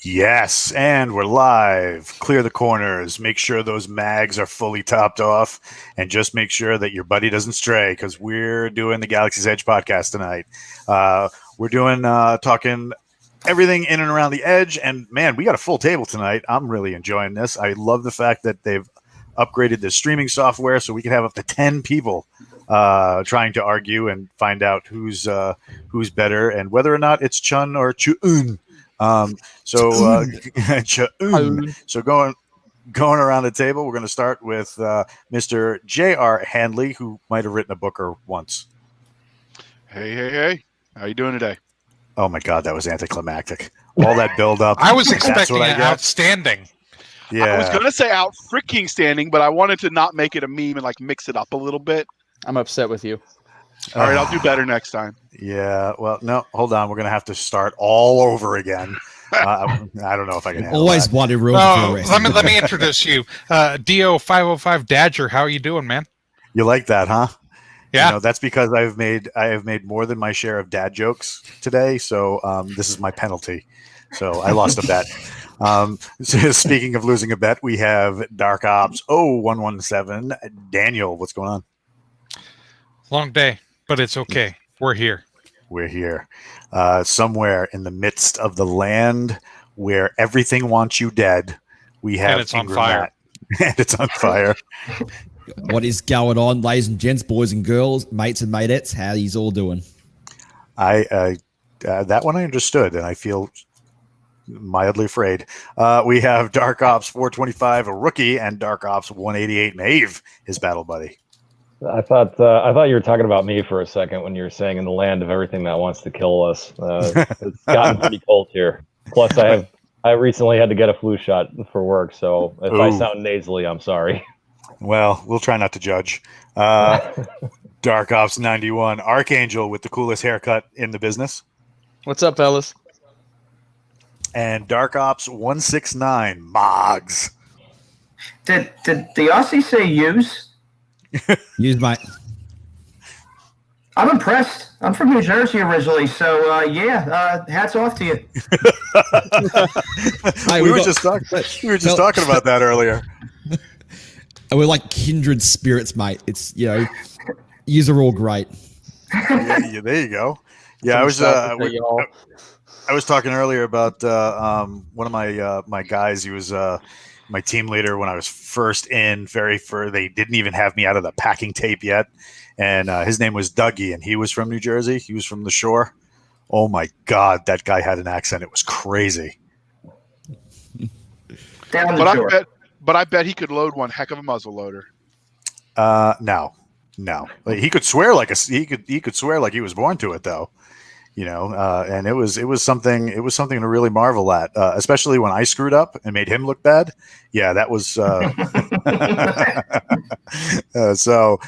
Yes, and we're live. Clear the corners. Make sure those mags are fully topped off, and just make sure that your buddy doesn't stray, because we're doing the Galaxy's Edge podcast tonight. We're doing talking everything in and around the edge, and man, we got a full table tonight. I'm really enjoying this. I love the fact that they've upgraded the streaming software so we can have up to 10 people trying to argue and find out who's better and whether or not it's Chun or Chun. So going around the table, we're going to start with Mr. J.R. Handley, who might have written a book or once. Hey. How you doing today? Oh, my God, that was anticlimactic. All that build-up. I was expecting an outstanding. Yeah. I was going to say out freaking standing, but I wanted to not make it a meme and mix it up a little bit. I'm upset with you. All right, I'll do better next time. Yeah, well, no, hold on. We're going to have to start all over again. I don't know if I can handle Always that. wanted room for rest. Let me introduce you. DO505 Dadger, how are you doing, man? You like that, huh? Yeah. You know, that's because I have made more than my share of dad jokes today, so this is my penalty. So I lost a bet. So speaking of losing a bet, we have Dark Ops 0117. Daniel, what's going on? Long day, but it's okay. We're here. We're here. Somewhere in the midst of the land where everything wants you dead, we have And it's on fire. And it's on fire. What is going on, ladies and gents, boys and girls, mates and matettes? How yous all doing? That one I understood, and I feel mildly afraid. We have Dark Ops 425, a rookie, and Dark Ops 188, Maeve, his battle buddy. I thought you were talking about me for a second when you were saying in the land of everything that wants to kill us. It's gotten pretty cold here. Plus, I recently had to get a flu shot for work, so if I sound nasally, I'm sorry. Well, we'll try not to judge. Dark Ops 91, Archangel with the coolest haircut in the business. What's up, fellas? And Dark Ops 169, Moggs. Did the Aussie say use? Use mate. I'm impressed. I'm from New Jersey originally, so hats off to you. Hey, we were just talking about that earlier. We're like kindred spirits, mate. It's, yous are all great. Yeah, there you go. Yeah, I was talking earlier about one of my guys. He was my team leader when I was first in. They didn't even have me out of the packing tape yet, and his name was Dougie, and he was from New Jersey. He was from the shore. Oh my God, that guy had an accent. It was crazy. Down the shore. But I bet he could load one heck of a muzzle loader. No. He could swear he could swear like he was born to it, though. And it was something to really marvel at, especially when I screwed up and made him look bad. Yeah, that was. So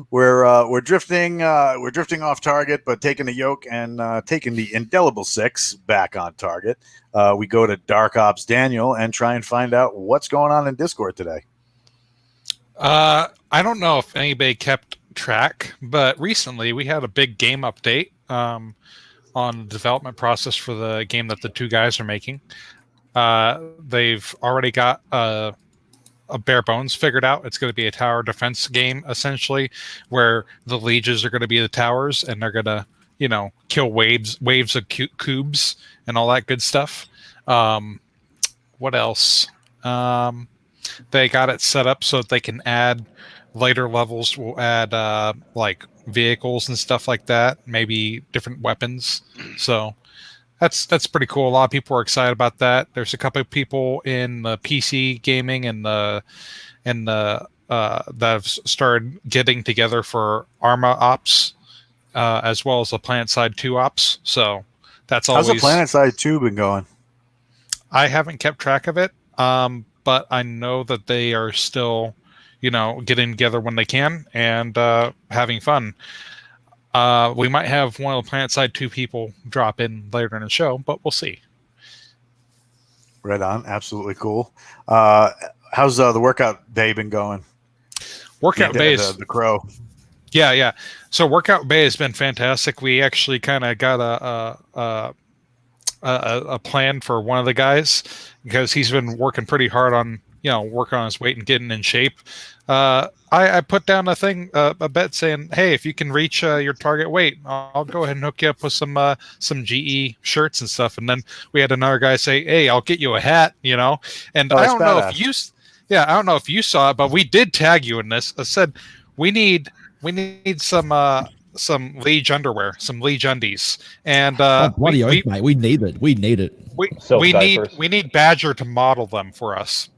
we're drifting off target, but taking the yoke and taking the indelible 6 back on target. We go to Dark Ops Daniel and try and find out what's going on in Discord today. I don't know if anybody kept track, but recently we had a big game update on the development process for the game that the two guys are making. They've already got a bare bones figured out. It's going to be a tower defense game, essentially, where the Leeges are going to be the towers, and they're going to, kill waves of cubes and all that good stuff. What else? They got it set up so that they can add later levels. Will add vehicles and stuff like that, maybe different weapons. So that's pretty cool. A lot of people are excited about that. There's a couple of people in the PC gaming and the that have started getting together for Arma Ops, as well as the Planet Side 2 Ops. So that's always. How's the Planet Side 2 been going? I haven't kept track of it, but I know that they are still, getting together when they can and having fun. We might have one of the Planet Side 2 people drop in later in the show, but we'll see. Right on. Absolutely cool. How's the workout day been going? Workout Bay is the Crow. Yeah. So Workout Bay has been fantastic. We actually kind of got a plan for one of the guys because he's been working pretty hard on working on his weight and getting in shape. I put down a bet saying, hey, if you can reach your target weight, I'll go ahead and hook you up with some GE shirts and stuff. And then we had another guy say, hey, I'll get you a hat, And I don't know if I don't know if you saw it, but we did tag you in this. I said we need some Leej underwear, some Leej undies, and mate, we need it. We need Badger to model them for us.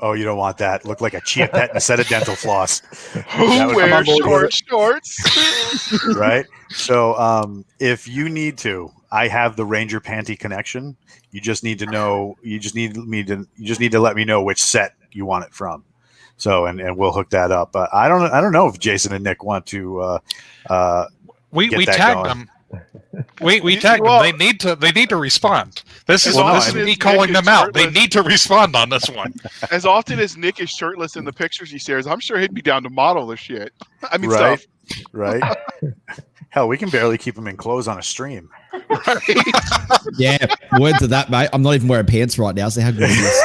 Oh, you don't want that. Look like a chia pet and a set of dental floss. Who wears shorts? Right. So, if you need to, I have the Ranger panty connection. You just need to know. You just need to let me know which set you want it from. So, and we'll hook that up. But I don't know if Jason and Nick want to. We tagged them. We tagged them. They need to respond. This is me calling them out. They need to respond on this one. As often as Nick is shirtless in the pictures he shares, I'm sure he'd be down to model this shit. I mean, right, stuff. Right. Hell, we can barely keep him in clothes on a stream. Right. Yeah, word to that, mate. I'm not even wearing pants right now. So how good it is.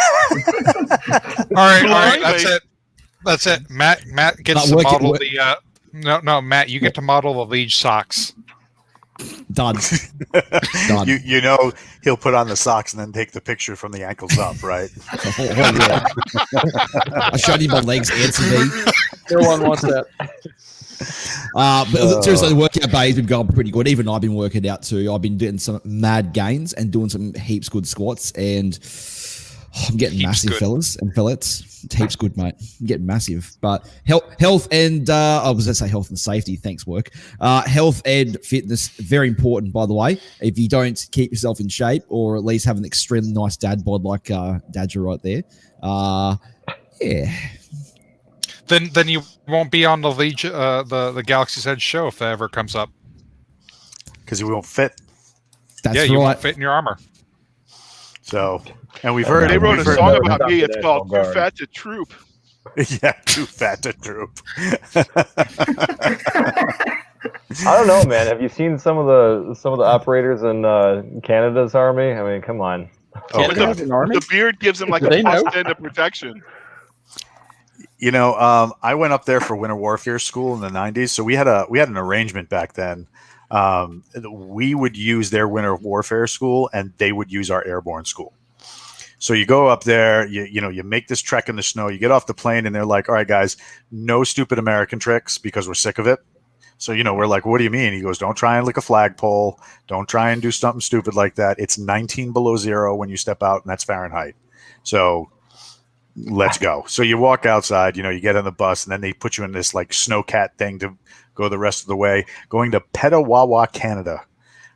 All right. That's it. Matt gets to model the. No, Matt, you get to model the Leej socks. Done. You know he'll put on the socks and then take the picture from the ankles up, right? Yeah. I showed you my legs answer me. No one wants that. But seriously, the workout bay's been going pretty good. Even I've been working out too. I've been doing some mad gains and doing some heaps good squats, and I'm getting massive, fellas and fillets. It's heaps good, mate. I'm getting massive. But health and I was going to say health and safety. Thanks, work. Health and fitness, very important, by the way. If you don't keep yourself in shape, or at least have an extremely nice dad bod like Dadger right there, yeah. Then you won't be on the Leej, the Galaxy's Edge show if that ever comes up. Because you won't fit. That's right. You won't fit in your armor. So, and we've heard they wrote a song about me. It's National called "Too Guard. Fat to Troop." Yeah, too fat to troop. I don't know, man. Have you seen some of the operators in Canada's army? I mean, come on. Oh, Canada has God. an army? The beard gives him like Do a they know? plus 10 of protection. I went up there for Winter Warfare School in the 90s. So we had an arrangement back then. We would use their Winter Warfare School and they would use our airborne school. So you go up there, you make this trek in the snow, you get off the plane and they're like, all right, guys, no stupid American tricks because we're sick of it. So, we're like, what do you mean? He goes, don't try and lick a flagpole. Don't try and do something stupid like that. It's 19 below zero when you step out, and that's Fahrenheit. So let's go. So you walk outside, you get on the bus, and then they put you in this like snowcat thing to go the rest of the way, going to Petawawa, Canada.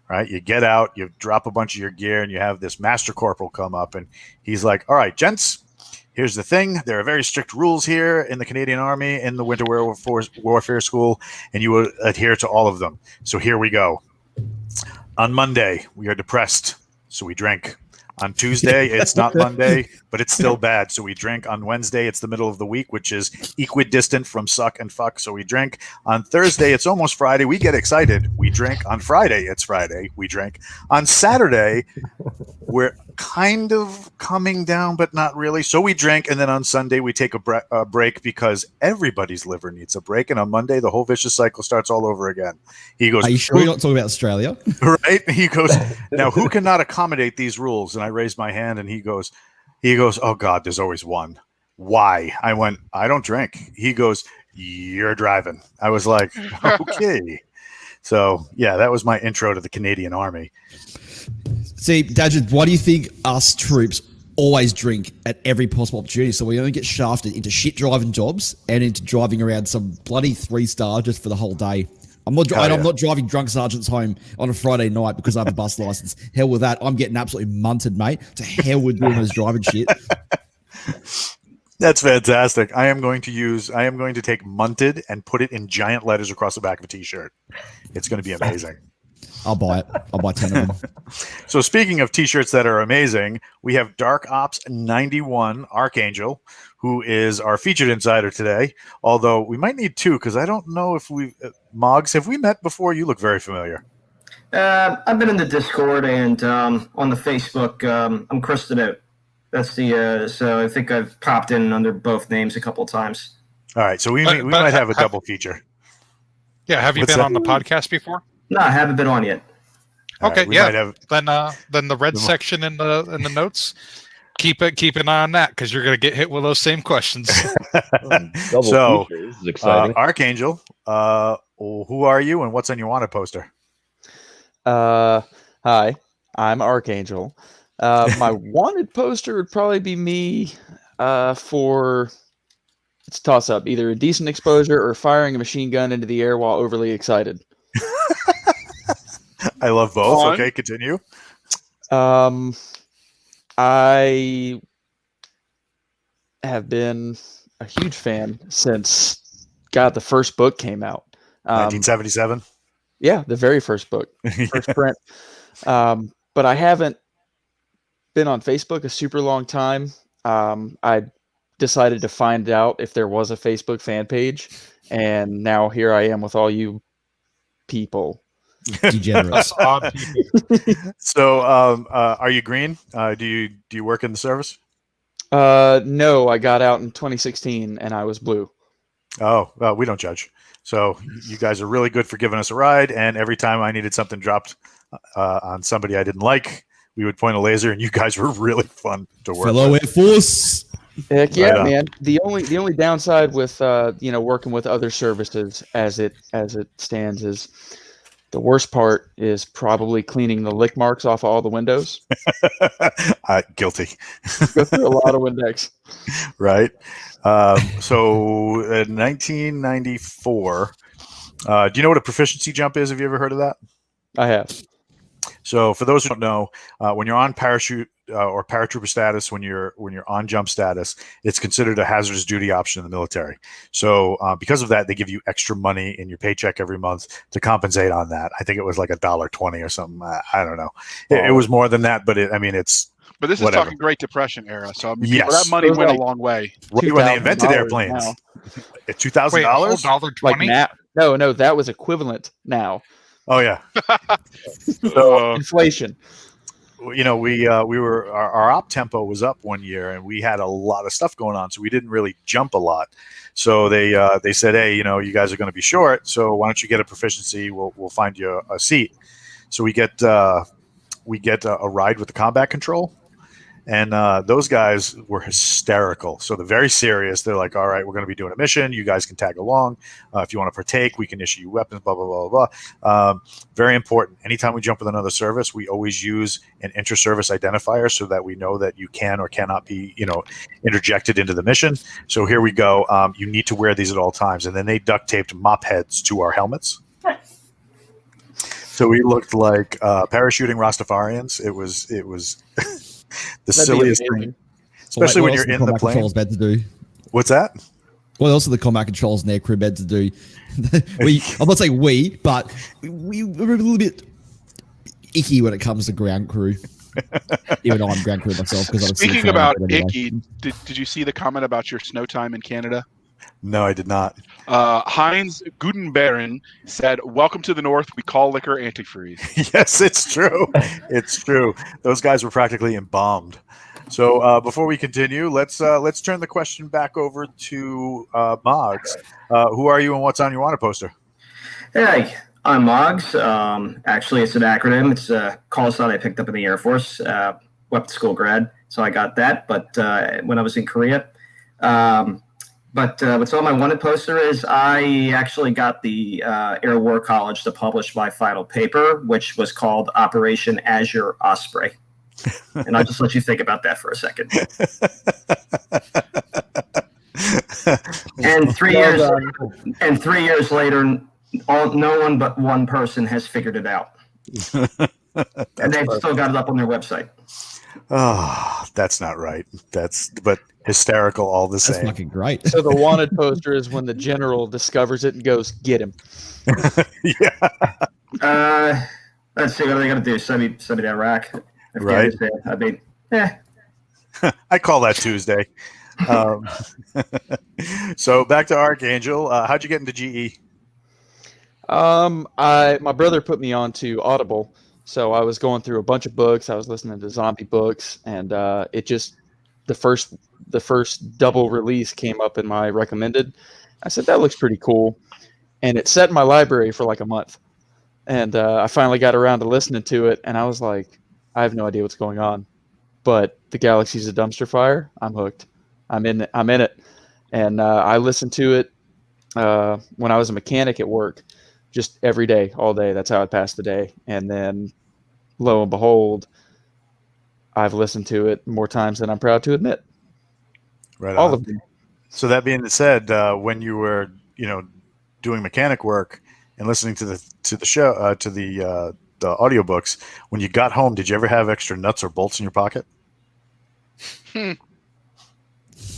Right? You get out, you drop a bunch of your gear, and you have this master corporal come up, and he's like, all right, gents, here's the thing. There are very strict rules here in the Canadian Army, in the Winter Warfare School, and you will adhere to all of them. So here we go. On Monday, we are depressed, so we drink. On Tuesday, it's not Monday, but it's still bad, so we drink. On Wednesday, it's the middle of the week, which is equidistant from suck and fuck, so we drink. On Thursday, it's almost Friday. We get excited. We drink. On Friday, it's Friday. We drink. On Saturday, we're kind of coming down, but not really, so we drink. And then on Sunday, we take a break because everybody's liver needs a break. And on Monday, the whole vicious cycle starts all over again. He goes, Are you sure you're not talking about Australia? Right? He goes, now who cannot accommodate these rules? And I raised my hand and he goes, oh God, there's always one. Why? I went, I don't drink. He goes, you're driving. I was like, okay. So yeah, that was my intro to the Canadian Army. See, Dad, why do you think us troops always drink at every possible opportunity? So we only get shafted into shit driving jobs and into driving around some bloody 3-star just for the whole day. I'm not driving drunk sergeants home on a Friday night because I have a bus license. Hell with that. I'm getting absolutely munted, mate. To hell with doing those driving shit. That's fantastic. I am going to take munted and put it in giant letters across the back of a t-shirt. It's going to be amazing. I'll buy it. I'll buy 10 of them. So speaking of t-shirts that are amazing, we have Dark Ops 91 Archangel, who is our featured insider today. Although we might need two because I don't know if Moggs, have we met before? You look very familiar. I've been in the Discord and on the Facebook. I'm Chris the Note. That's the so I think I've popped in under both names a couple of times. All right, so we But might have a double feature. Yeah, have you What's been that? on the podcast before? No, I haven't been on yet. All Okay, right, we yeah. might have Then the red section in the notes. Keep an eye on that because you're going to get hit with those same questions. Double So, feature. This is exciting. Archangel. Who are you, and what's on your wanted poster? Hi, I'm Archangel. My wanted poster would probably be me for it's a toss up, either a decent exposure or firing a machine gun into the air while overly excited. I love both. Fun. Okay, continue. I have been a huge fan since the first book came out. 1977. Yeah, the very first book, first print. But I haven't been on Facebook a super long time. I decided to find out if there was a Facebook fan page, and now here I am with all you people. Degenerates. Us odd people. So, are you green? Do you work in the service? No, I got out in 2016 and I was blue. Oh, well, we don't judge. So you guys are really good for giving us a ride. And every time I needed something dropped on somebody I didn't like, we would point a laser, and you guys were really fun to work Fellow with. Air Force. Heck yeah, Right on. man. The only downside with working with other services as it stands is the worst part is probably cleaning the lick marks off all the windows. Guilty, Go through a lot of Windex. right? So in 1994, do you know what a proficiency jump is? Have you ever heard of that? I have. So for those who don't know, when you're on parachute or paratrooper status, when you're on jump status, it's considered a hazardous duty option in the military. So because of that, they give you extra money in your paycheck every month to compensate on that. I think it was like $1.20 or something. I don't know. It was more than that, but it's But this is whatever. talking Great Depression era, so I mean, Yes. that money It was went like a long way. right when they invented $2,000 airplanes. now. At $2,000. Wait, a whole $1.20? Like now? No, that was equivalent now. Oh yeah. Inflation. You know, we were our op tempo was up one year, and we had a lot of stuff going on, so we didn't really jump a lot. So they said, hey, you know, you guys are going to be short, so why don't you get a proficiency? We'll find you a seat. So we get a ride with the combat control, and those guys were hysterical. So they're very serious. They're like, all right, we're going to be doing a mission. You guys can tag along. If you want to partake, we can issue you weapons, blah, blah, blah, blah, blah. Very important. Anytime we jump with another service, we always use an inter-service identifier so that we know that you can or cannot be, interjected into the mission. So here we go. You need to wear these at all times. And then they duct taped mop heads to our helmets. So we looked like parachuting Rastafarians. It was the silliest thing. Especially when you're in the plane. Controls meant to do. What's that? What else are the combat controls and their crew meant to do? I'm not saying we, but we were a little bit icky when it comes to ground crew. Even though I'm ground crew myself. Speaking about icky, did you see the comment about your snow time in Canada? No, I did not. Heinz Gudenberen said, "Welcome to the North. We call liquor antifreeze." Yes, it's true. It's true. Those guys were practically embalmed. So before we continue, let's turn the question back over to Moggs. Who are you and what's on your wanted poster? Hey, I'm Moggs. Actually, it's an acronym. It's a call sign I picked up in the Air Force, weapons school grad. So I got that. But when I was in Korea. But what's on my wanted poster is I actually got the Air War College to publish my final paper, which was called Operation Azure Osprey. And I'll just let you think about that for a second. And 3 years later, no one but one person has figured it out. And they've still got it up on their website. Oh, that's not right. But hysterical all the same. That's fucking great. So the wanted poster is when the general discovers it and goes, "Get him." Yeah. Let's see, what are they going to do? Send me to Iraq? Right. I mean, I call that Tuesday. So back to Archangel. How'd you get into GE? My brother put me on to Audible, so I was going through a bunch of books. I was listening to zombie books, and it just the first double release came up in my recommended. I said that looks pretty cool, and it sat in my library for like a month. And I finally got around to listening to it, and I was like, I have no idea what's going on, but the galaxy's a dumpster fire. I'm hooked. I'm in it, and I listened to it when I was a mechanic at work, just every day, all day. That's how I passed the day. And then, lo and behold, I've listened to it more times than I'm proud to admit. Right. All of them. So that being said, when you were, doing mechanic work and listening to the show, to the audiobooks, when you got home, did you ever have extra nuts or bolts in your pocket?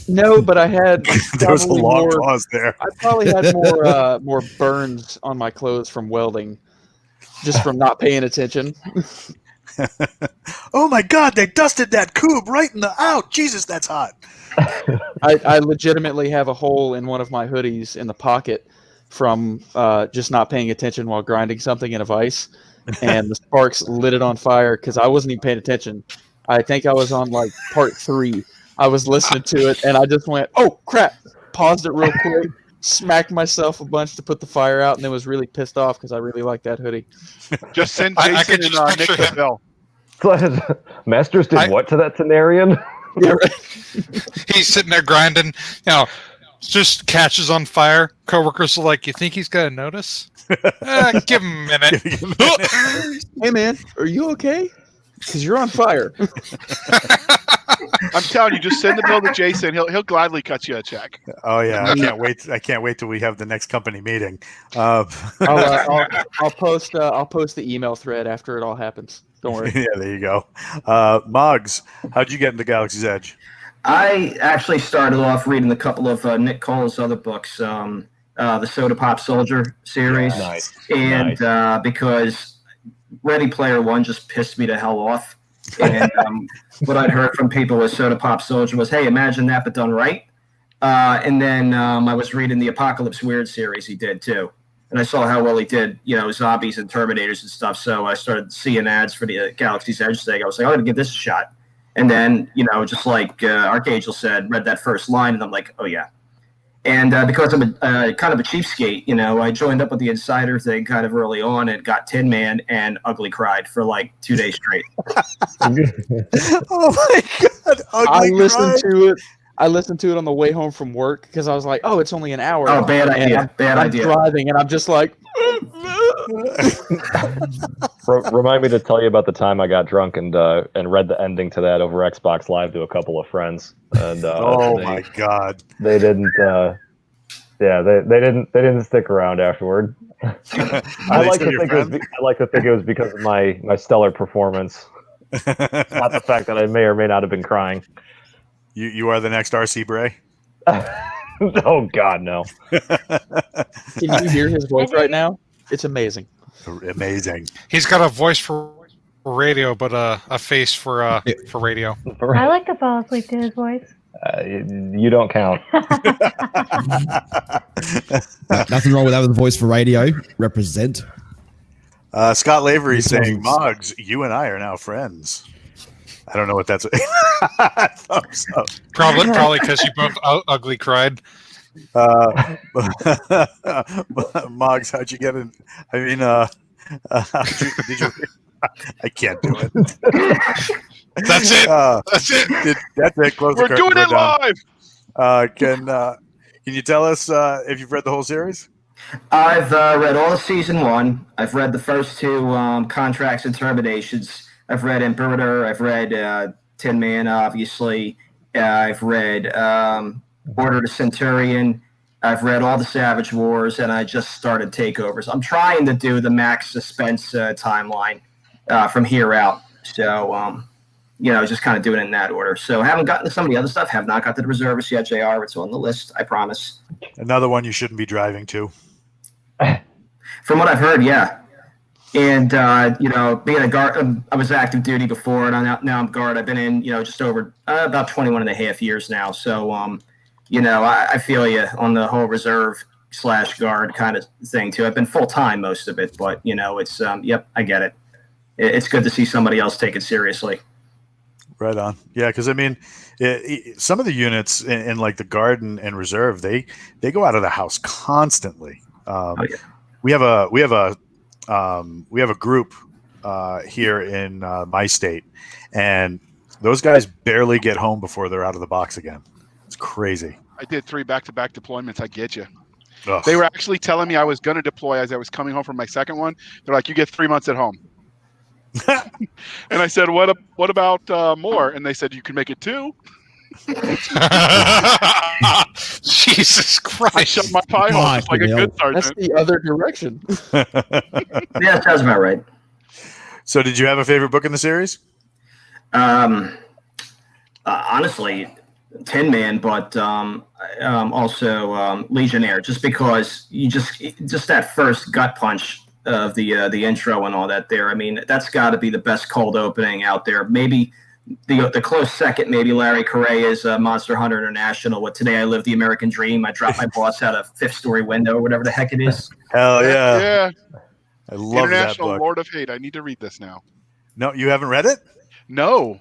No, but I had. There was a long pause there. I probably had more burns on my clothes from welding, just from not paying attention. Oh my God! They dusted that cube right in the out. Jesus, that's hot. I legitimately have a hole in one of my hoodies in the pocket from just not paying attention while grinding something in a vise, and the sparks lit it on fire because I wasn't even paying attention. I think I was on like part 3. I was listening to it, and I just went, "Oh crap!" Paused it real quick, smacked myself a bunch to put the fire out, and then was really pissed off because I really liked that hoodie. Just send I Jason could and just Nick picture the bill. Masters did what to that Tenarian? Yeah, right. He's sitting there grinding, just catches on fire. Coworkers are like, "You think he's gonna notice? Give him a minute." Hey man, are you okay? Because you're on fire. I'm telling you, just send the bill to Jason. He'll gladly cut you a check. Oh yeah, I can't wait! I can't wait till we have the next company meeting. I'll post the email thread after it all happens. Don't worry. Yeah, there you go. Moggs, how'd you get into Galaxy's Edge? I actually started off reading a couple of Nick Cole's other books, the Soda Pop Soldier series, and because Ready Player One just pissed me the hell off. And what I'd heard from people with Soda Pop Soldier was, "Hey, imagine that, but done right." And then I was reading the Apocalypse Weird series he did too, and I saw how well he did, zombies and Terminators and stuff. So I started seeing ads for the Galaxy's Edge thing. I was like, I'm gonna give this a shot. And then, just like Archangel said, read that first line, and I'm like, oh yeah. And because I'm a kind of a cheapskate, I joined up with the Insider thing kind of early on and got Tin Man and Ugly cried for like 2 days straight. Oh my God! I listened to it on the way home from work because I was like, oh, it's only an hour. Oh, bad idea. I'm driving, and I'm just like. Remind me to tell you about the time I got drunk and read the ending to that over Xbox Live to a couple of friends. And my God, they didn't. They didn't stick around afterward. I like to think it was because of my stellar performance, not the fact that I may or may not have been crying. You are the next RC Bray. Oh God, no! Can you hear his voice right now? It's amazing. Amazing. He's got a voice for radio, but a face for radio. I like to fall asleep to his voice. You don't count. Nothing wrong with having the voice for radio. Represent. Scott Lavery saying, Moggs, you and I are now friends. I don't know what that's. Thumbs up. Probably because you both ugly cried. Moggs, how'd you get in? I mean, did you? I can't do it. That's it. That's it. That's it. Close We're the curtain. doing it live. Can you tell us if you've read the whole series? I've read all of season 1. I've read the first 2 contracts and terminations. I've read Imperator. I've read Tin Man, obviously. I've read Order to Centurion. I've read all the Savage Wars, and I just started Takeovers. I'm trying to do the max suspense timeline from here out. So, just kind of doing it in that order. So I haven't gotten to some of the other stuff. Have not got to the Reservists yet, JR. It's on the list, I promise. Another one you shouldn't be driving to. From what I've heard, yeah. And, being a guard, I was active duty before, and now I'm guard. I've been in, just over about 21 and a half years now. So, I feel you on the whole reserve guard kind of thing too. I've been full time most of it, but it's yep, I get it. It's good to see somebody else take it seriously. Right on. Yeah, because I mean, some of the units in like the guard and reserve, they go out of the house constantly. We have a group here in my state, and those guys barely get home before they're out of the box again. It's crazy. I did 3 back-to-back deployments. I get you. Ugh. They were actually telling me I was going to deploy as I was coming home from my second one. They're like, you get 3 months at home. And I said, what about more? And they said, you can make it 2. Jesus Christ. I shut my pie hole just like a good sergeant. That's the other direction. Yeah, that sounds about right. So did you have a favorite book in the series? Honestly, Tin Man, but also Legionnaire, just because you just that first gut punch of the intro and all that there. I mean, that's got to be the best cold opening out there. Maybe the close second, maybe Larry Correa's Monster Hunter International with Today I Live the American Dream. I dropped my boss out a 5th-story window or whatever the heck it is. Hell yeah. Yeah. I love that International book. Lord of Hate. I need to read this now. No, you haven't read it? No.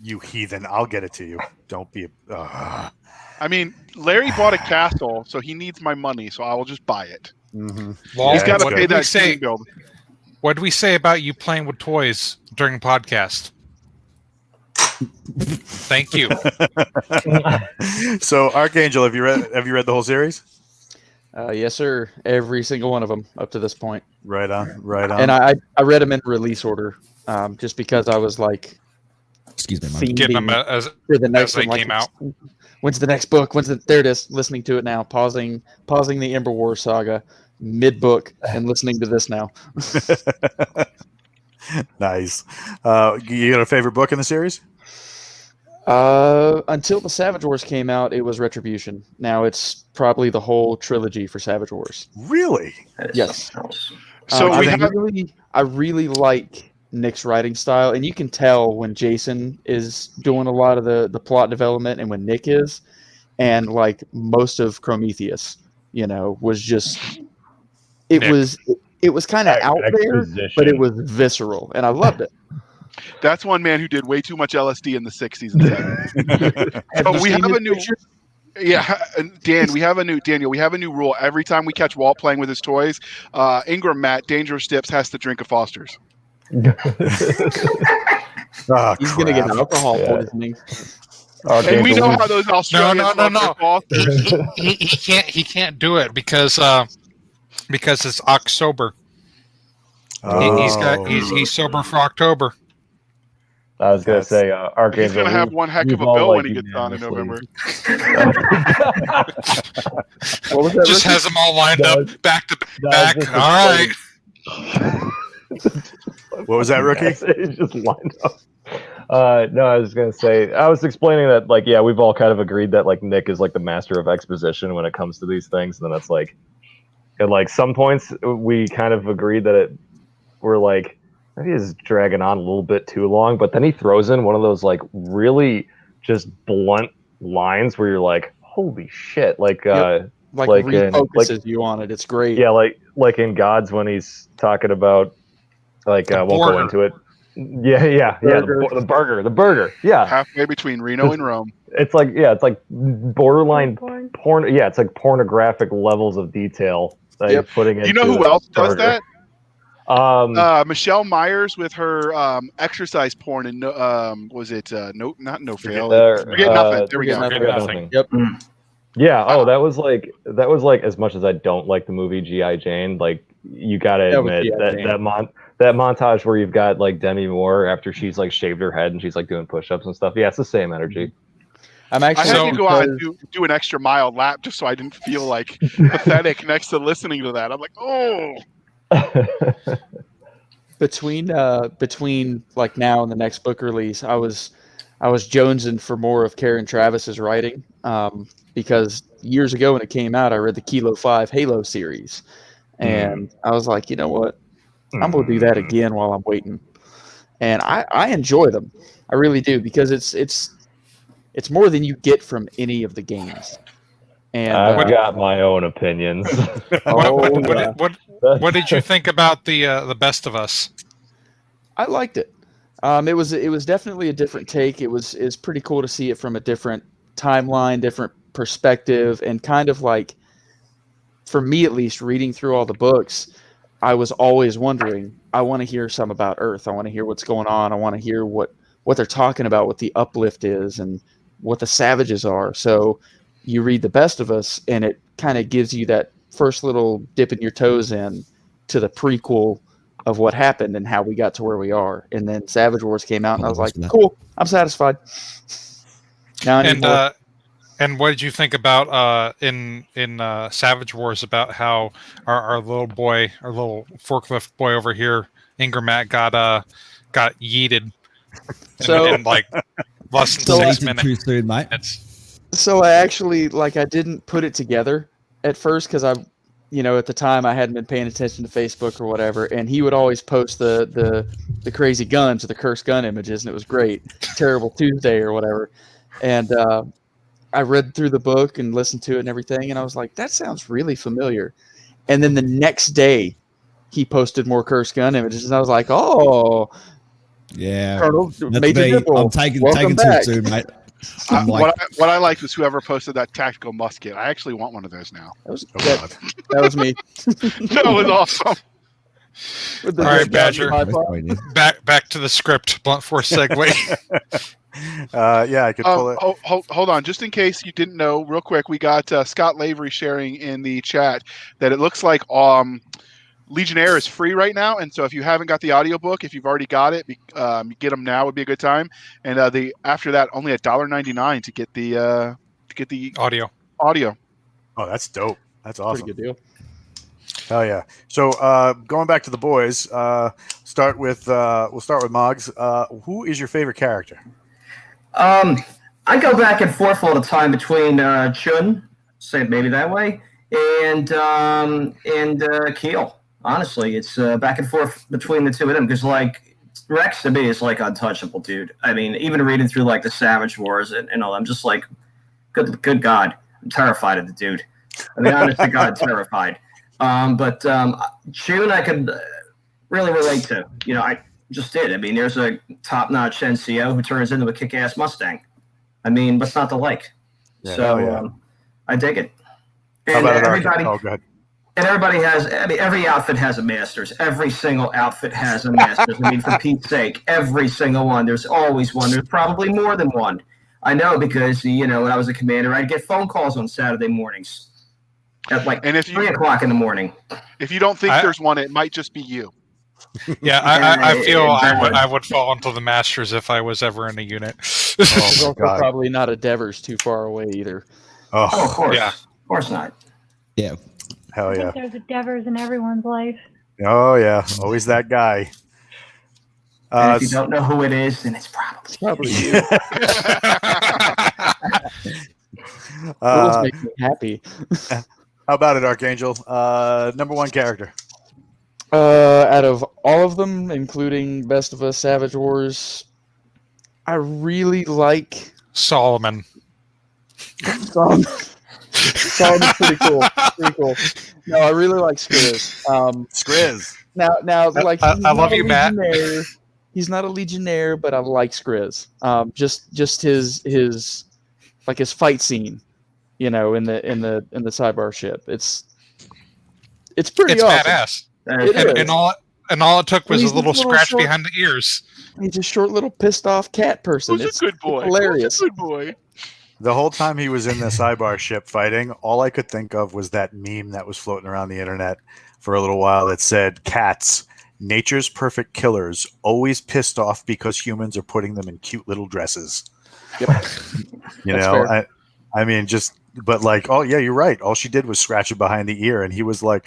You heathen. I'll get it to you. Don't be I mean, Larry bought a castle, so he needs my money, so I will just buy it. Mm-hmm. Well, He's got to what pay did we that say? steam bill. What did we say about you playing with toys during podcast? Thank you. So, Archangel, have you read the whole series? Yes, sir. Every single one of them up to this point. Right on. And I read them in release order, just because I was like, Excuse me, Mike. Getting them as for the next they one, came out. When's the next book? There it is. Listening to it now. Pausing the Ember War saga mid book and listening to this now. Nice. You got a favorite book in the series? Until the Savage Wars came out, it was Retribution. Now it's probably the whole trilogy for Savage Wars. Really? Yes. So I really like Nick's writing style, and you can tell when Jason is doing a lot of the plot development and when Nick is, and like most of Prometheus, was just it was kind of out there, but it was visceral, and I loved it. That's one man who did way too much LSD in the 60s and 70s. So we have a new picture? Yeah, Dan, we have a new rule. Every time we catch Walt playing with his toys, Ingram Matt, Dangerous Dips, has to drink a Foster's. Oh, He's going to get alcohol poisoning. And we know how those Australians love their Fosters. He can't do it because it's October. He's sober for October. I was gonna say, Archangel. He's gonna have one heck of a bill when he gets on in November. What was that? Just has them all lined up back to back. All right. What was that, Rookie? It's just lined up. No, I was gonna say, I was explaining that, like, yeah, we've all kind of agreed that like Nick is like the master of exposition when it comes to these things, and then it's like, at like some points we kind of agreed that we're like, maybe he's dragging on a little bit too long, but then he throws in one of those like really just blunt lines where you're like, holy shit, like refocuses you on it. It's great. Yeah, like in Gods when he's talking about like won't go into it. Yeah, the burger. Yeah, halfway between Reno and Rome. It's like borderline porn. Yeah, it's like pornographic levels of detail that you're putting in. You know who else does that? Michelle Myers with her exercise porn and was it not No Fail? Forget Nothing. There we go. Forget Nothing. Yep. Yeah. Oh, that was like as much as I don't like the movie G.I. Jane. Like you gotta admit that montage where you've got like Demi Moore after she's like shaved her head and she's like doing push-ups and stuff. Yeah, it's the same energy. I had to go out and do an extra mile lap just so I didn't feel like pathetic next to listening to that. I'm like, oh. Between like now and the next book release, I was jonesing for more of Karen Travis's writing, because years ago when it came out, I read the Kilo 5 Halo series, and I was like, you know what, I'm gonna do that again while I'm waiting, and I enjoy them, I really do, because it's more than you get from any of the games, And I've got my own opinions. What did you think about the Best of Us? I liked it. It was definitely a different take. It's pretty cool to see it from a different timeline, different perspective, and kind of like, for me at least, reading through all the books, I was always wondering, I want to hear some about Earth. I want to hear what's going on. I want to hear what they're talking about, what the uplift is, and what the savages are. So you read The Best of Us, and it kind of gives you that first little dipping your toes in to the prequel of what happened and how we got to where we are. And then Savage Wars came out, and I was like, cool, I'm satisfied. Now and what did you think about in Savage Wars about how our little boy, our little forklift boy over here, Ingermat, got yeeted in like less than 6 minutes? Too soon, mate. So I actually, I didn't put it together at first because at the time I hadn't been paying attention to Facebook or whatever, and he would always post the crazy guns or the cursed gun images, and it was great. Terrible Tuesday or whatever. And I read through the book and listened to it and everything, and I was like, that sounds really familiar. And then the next day, he posted more cursed gun images, and I was like, oh, yeah, Colonel, Major Dibble, I'm taking too soon, mate. What I liked was whoever posted that tactical musket. I actually want one of those now. That was me. That was awesome. All right, Badger. Back to the script. Blunt force segue. Yeah, I could pull it. Hold on, just in case you didn't know, real quick, we got Scott Lavery sharing in the chat that it looks like Legionnaire is free right now, and so if you haven't got the audiobook, if you've already got it, get them now would be a good time. And after that, only $1.99 to get the audio. Oh, that's dope. That's awesome. Pretty good deal. Hell yeah! So going back to the boys, we'll start with Moggs. Who is your favorite character? I go back and forth all the time between Chun, say it maybe that way, and Keel. Honestly, it's back and forth between the two of them because, Rex to me is untouchable, dude. I mean, even reading through the Savage Wars and all, I'm just like, good God, I'm terrified of the dude. I mean, honest to God, terrified. But Chun, I could really relate to. I just did. I mean, there's a top-notch NCO who turns into a kick-ass Mustang. I mean, what's not to like? Yeah, so I dig it. How And about everybody. Oh, go ahead. And everybody has, every outfit has a Masters. Every single outfit has a Masters. I mean, for Pete's sake, every single one. There's always one. There's probably more than one. I know because, when I was a commander, I'd get phone calls on Saturday mornings at 3 o'clock in the morning. If you don't think there's one, it might just be you. Yeah, I feel I would fall into the Masters if I was ever in a unit. There's also probably not a Devers too far away either. Oh, of course. Yeah. Of course not. Yeah. Hell I yeah. think there's a Devers in everyone's life. Oh yeah, always that guy. And if you don't know who it is, then it's probably you. Those make me happy. How about it, Archangel? Number one character. Out of all of them, including Best of Us, Savage Wars, I really like Solomon. Solomon's pretty cool. No, I really like Skriz. Skriz. Now, I love you, Matt. He's not a Legionnaire, but I like Skriz. Just his fight scene, in the sidebar ship. It's pretty awesome. Badass. It and all it took was He's a little scratch short, behind the ears. He's a short little pissed off cat person. Who's a good boy? It's hilarious. Who's a good boy? The whole time he was in the sidebar ship fighting, all I could think of was that meme that was floating around the internet for a little while that said, "Cats, nature's perfect killers, always pissed off because humans are putting them in cute little dresses." Yep. Fair. I mean, oh yeah, you're right. All she did was scratch it behind the ear, and he was like,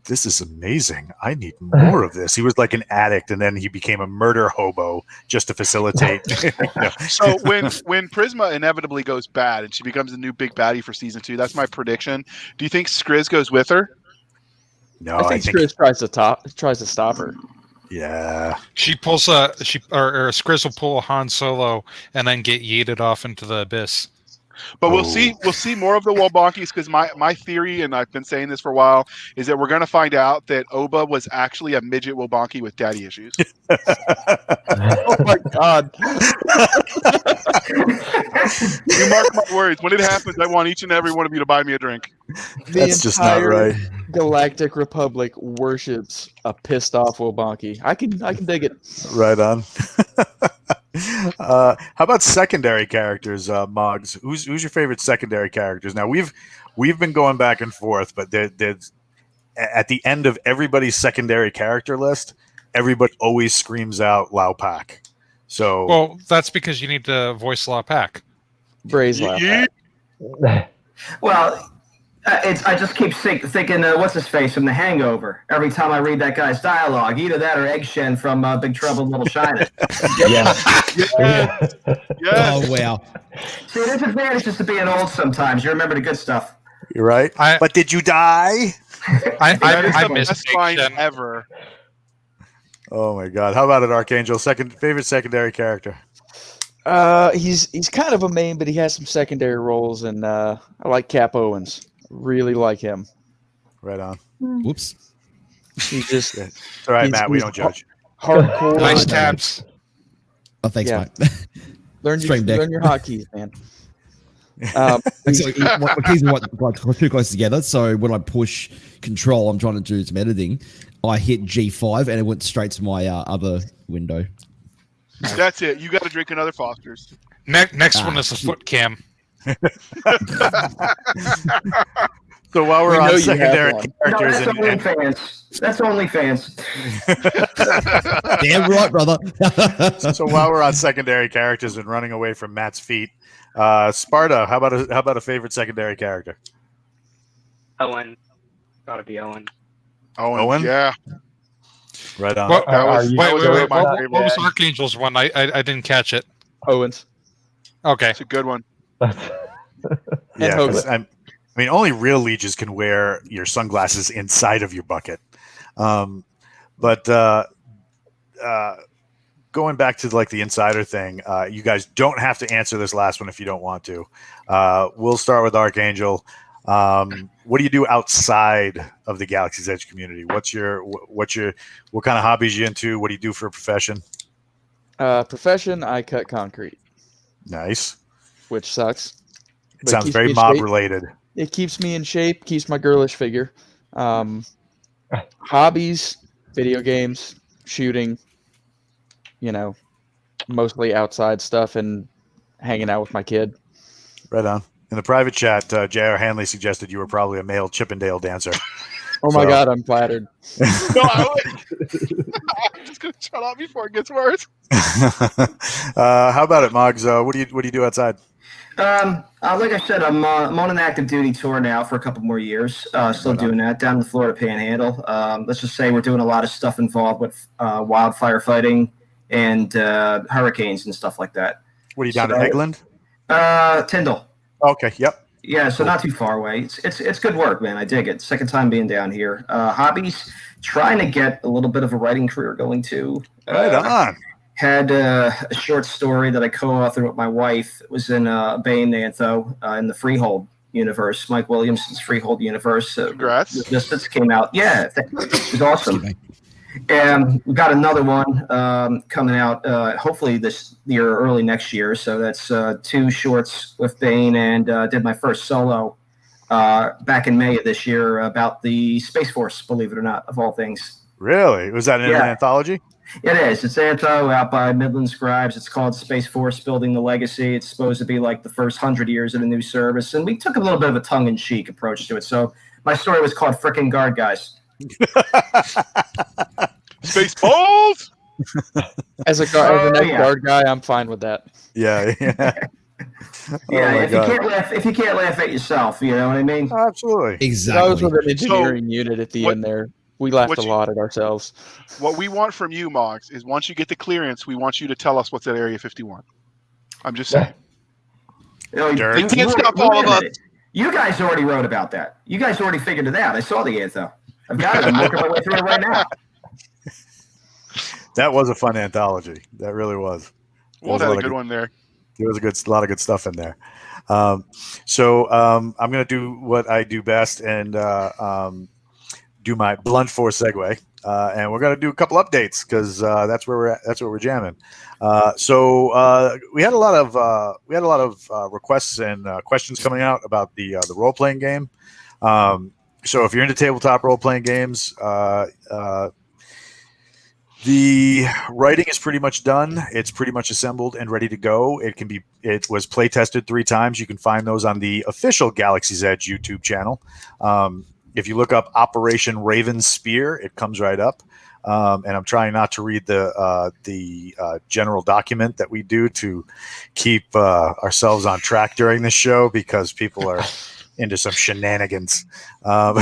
"This is amazing. I need more of this." He was like an addict, and then he became a murder hobo just to facilitate. So when Prisma inevitably goes bad and she becomes the new big baddie for season 2, that's my prediction. Do you think Skriz goes with her? No, I think Skriz tries to stop her. Yeah, She pulls or Skriz will pull a Han Solo and then get yeeted off into the abyss. But we'll see more of the Wobonkies, because my theory, and I've been saying this for a while, is that we're going to find out that Oba was actually a midget Wobonki with daddy issues. Oh my god. You mark my words. When it happens, I want each and every one of you to buy me a drink. That's just not right. Galactic Republic worships a pissed off Wobonki. I can dig it. Right on. How about secondary characters, Moggs? Who's your favorite secondary characters? Now we've been going back and forth, but there's at the end of everybody's secondary character list, everybody always screams out Lao Pak. So Well, that's because you need to voice Lao Pak. Braze Lao Pak. Well, I just keep thinking, what's his face from The Hangover? Every time I read that guy's dialogue, either that or Egg Shen from Big Trouble in Little China. Yes. Oh wow! See, there's advantages to being old sometimes. You remember the good stuff. you're right. But did you die? That is I the miss best Egg line Shen. ever. Oh my God! How about it, Archangel? Favorite secondary character? He's kind of a main, but he has some secondary roles, and I like Cap Owens. Really like him. Right on. Whoops. He's just It's all right, He's- Matt. We he's don't judge. hardcore. Nice tabs. Oh, thanks, Yeah. mate. Learn Stream deck. your hotkeys, man. Actually, my keys are like too close together. So when I push Control, I'm trying to do some editing. I hit G5 and it went straight to my other window. That's it. You got to drink another Foster's. Next one is the foot cam. So while we're We know on you secondary have one. No, characters, that's OnlyFans. That's OnlyFans. Damn right, brother. so while we're on secondary characters and running away from Matt's feet, Sparta, how about a favorite secondary character? Owen. Gotta be Owen. Owen? Yeah. Right on. What, That was- wait, that was wait, wait. my What favorite. was Archangel's one? I didn't catch it. Owens. Okay. It's a good one. Yeah, Hogan. 'cause I mean, only real leeches can wear your sunglasses inside of your bucket. But going back to like the insider thing, you guys don't have to answer this last one if you don't want to. We'll start with Archangel. What do you do outside of the Galaxy's Edge community? What kind of hobbies you into? What do you do for a profession? Profession, I cut concrete, Nice. which sucks. It But sounds keeps very me in mob shape. related. It keeps me in shape, keeps my girlish figure. Hobbies, video games, shooting, mostly outside stuff and hanging out with my kid. Right on. In the private chat, J.R. Hanley suggested you were probably a male Chippendale dancer. Oh my So- God, I'm flattered. No, I'm just going to shut up before it gets worse. How about it, Moggs? What do you do outside? Like I said, I'm on an active duty tour now for a couple more years. Still doing that down in the Florida Panhandle. Let's just say we're doing a lot of stuff involved with wildfire fighting and hurricanes and stuff like that. What are you down So- at Egland? Tyndall. Okay, yep. Yeah, so not too far away. It's good work, man. I dig it. Second time being down here. Hobbies, trying to get a little bit of a writing career going too. Right on. Had a short story that I co-authored with my wife. It was in Bane Antho in the Freehold universe, Mike Williamson's Freehold universe. Congrats. This came out. Yeah, it was awesome. And we got another one coming out hopefully this year or early next year. So that's 2 shorts with Bane, and did my first solo back in May of this year about the Space Force, believe it or not, of all things. Really? Was that an anthology? It is. It's Antho out by Midland Scribes. It's called Space Force Building the Legacy. It's supposed to be like the first 100 years of the new service. And we took a little bit of a tongue-in-cheek approach to it. So my story was called Frickin' Guard Guys. Spaceballs! As a guard guy, I'm fine with that. Yeah. Yeah, if you can't laugh at yourself, you know what I mean? Absolutely. Exactly. I was with an engineering unit at the end there. We laughed a lot at ourselves. What we want from you, Moggs, is once you get the clearance, we want you to tell us what's at Area 51. I'm just saying. You can't stop all of us. You guys already wrote about that. You guys already figured it out. I saw the Antho. I've got it. I'm working my way through it right now. That was a fun anthology. That really was. Walt had a good one there. There was a lot of good stuff in there. I'm going to do what I do best and do my blunt force segue. And we're going to do a couple updates because that's where we're at. That's where we're jamming. We had a lot of requests and questions coming out about the role playing game. So if you're into tabletop role playing games, the writing is pretty much done. It's pretty much assembled and ready to go. It was play tested 3 times. You can find those on the official Galaxy's Edge YouTube channel. If you look up Operation Raven Spear, it comes right up. And I'm trying not to read the general document that we do to keep ourselves on track during this show because people are into some shenanigans. I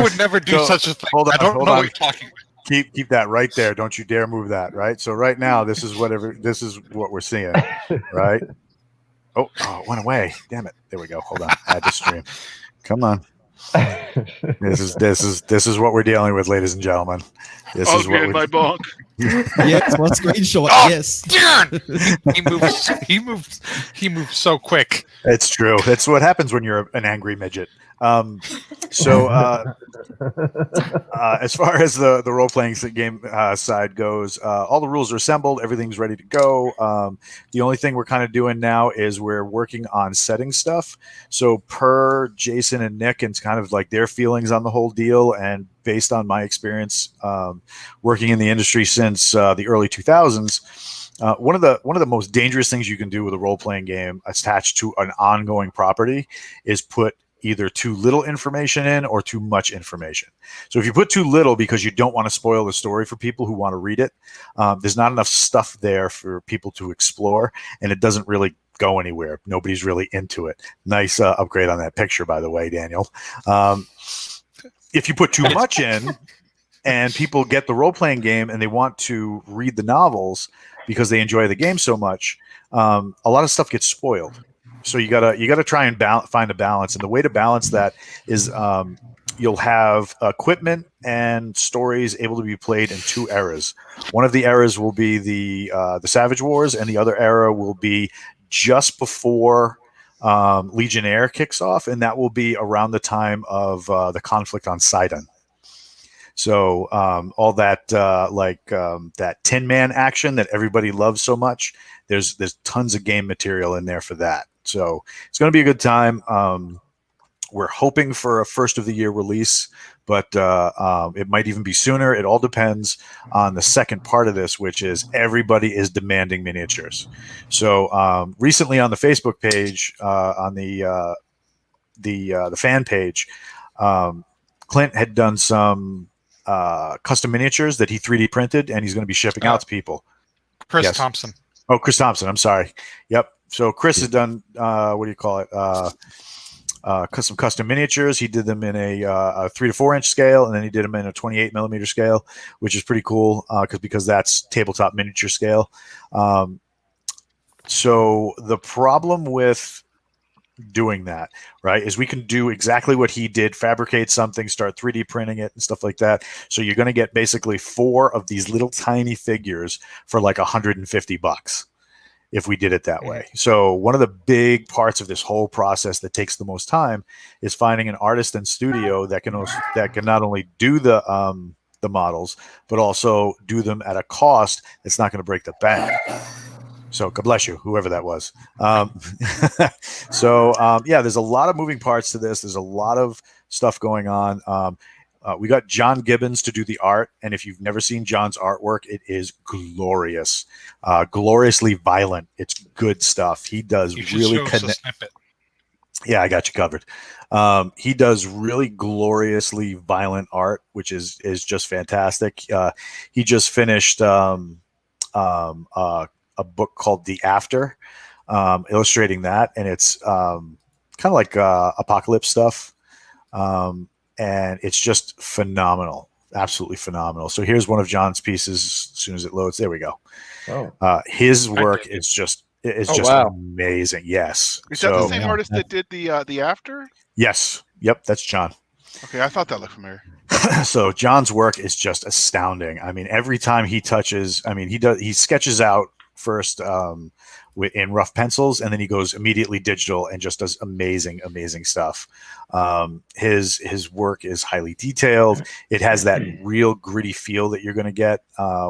would never do such a thing. Hold on, I don't know what you're talking about. Keep that right there. Don't you dare move that. Right. So right now, this is what we're seeing. Right. Oh, it went away. Damn it. There we go. Hold on. Add to stream. Come on. This is what we're dealing with, ladies and gentlemen. This is what my bonk. Yes, one screenshot. Oh, yes. Darn! He moves so quick. It's true. That's what happens when you're an angry midget. As far as the role playing game side goes, all the rules are assembled. Everything's ready to go. The only thing we're kind of doing now is we're working on setting stuff. So per Jason and Nick and kind of like their feelings on the whole deal, and based on my experience working in the industry since the early 2000s. One of the most dangerous things you can do with a role playing game attached to an ongoing property is put either too little information in or too much information. So if you put too little because you don't want to spoil the story for people who want to read it, there's not enough stuff there for people to explore, and it doesn't really go anywhere. Nobody's really into it. Nice upgrade on that picture, by the way, Daniel. If you put too much in and people get the role-playing game and they want to read the novels because they enjoy the game so much, a lot of stuff gets spoiled. So you gotta try and find a balance, and the way to balance that is you'll have equipment and stories able to be played in 2 eras. One of the eras will be the Savage Wars, and the other era will be just before Legionnaire kicks off, and that will be around the time of the conflict on Sidon. So all that that Tin Man action that everybody loves so much, there's tons of game material in there for that. So it's going to be a good time. We're hoping for a first of the year release, but it might even be sooner. It all depends on the second part of this, which is everybody is demanding miniatures. So recently on the Facebook page, on the fan page, Clint had done some custom miniatures that he 3D printed, and he's going to be shipping out to people. Chris Yes. Thompson. Oh, Chris Thompson. I'm sorry. Yep. So Chris has done what do you call it? Some custom miniatures. He did them in a 3 to 4 inch scale, and then he did them in a 28 millimeter scale, which is pretty cool because that's tabletop miniature scale. So the problem with doing that, right, is we can do exactly what he did, fabricate something, start 3D printing it and stuff like that. So you're going to get basically 4 of these little tiny figures for like $150 if we did it that way. So one of the big parts of this whole process that takes the most time is finding an artist and studio that can not only do the models, but also do them at a cost that's not going to break the bank. So God bless you, whoever that was. There's a lot of moving parts to this. There's a lot of stuff going on. We got John Gibbons to do the art, and if you've never seen John's artwork, it is glorious, gloriously violent. It's good stuff. He does really connect. Yeah, I got you covered. He does really gloriously violent art, which is just fantastic. He just finished a book called The After, illustrating that, and it's kind of like apocalypse stuff. And it's just phenomenal, absolutely phenomenal. So here's one of John's pieces. As soon as it loads, there we go. Oh. His work is just amazing. Yes. Is that the same artist that did the After? Yes. Yep. That's John. Okay, I thought that looked familiar. So John's work is just astounding. I mean, every time he touches, he sketches out first in rough pencils, and then he goes immediately digital and just does amazing stuff. His work is highly detailed. It has that real gritty feel that you're going to get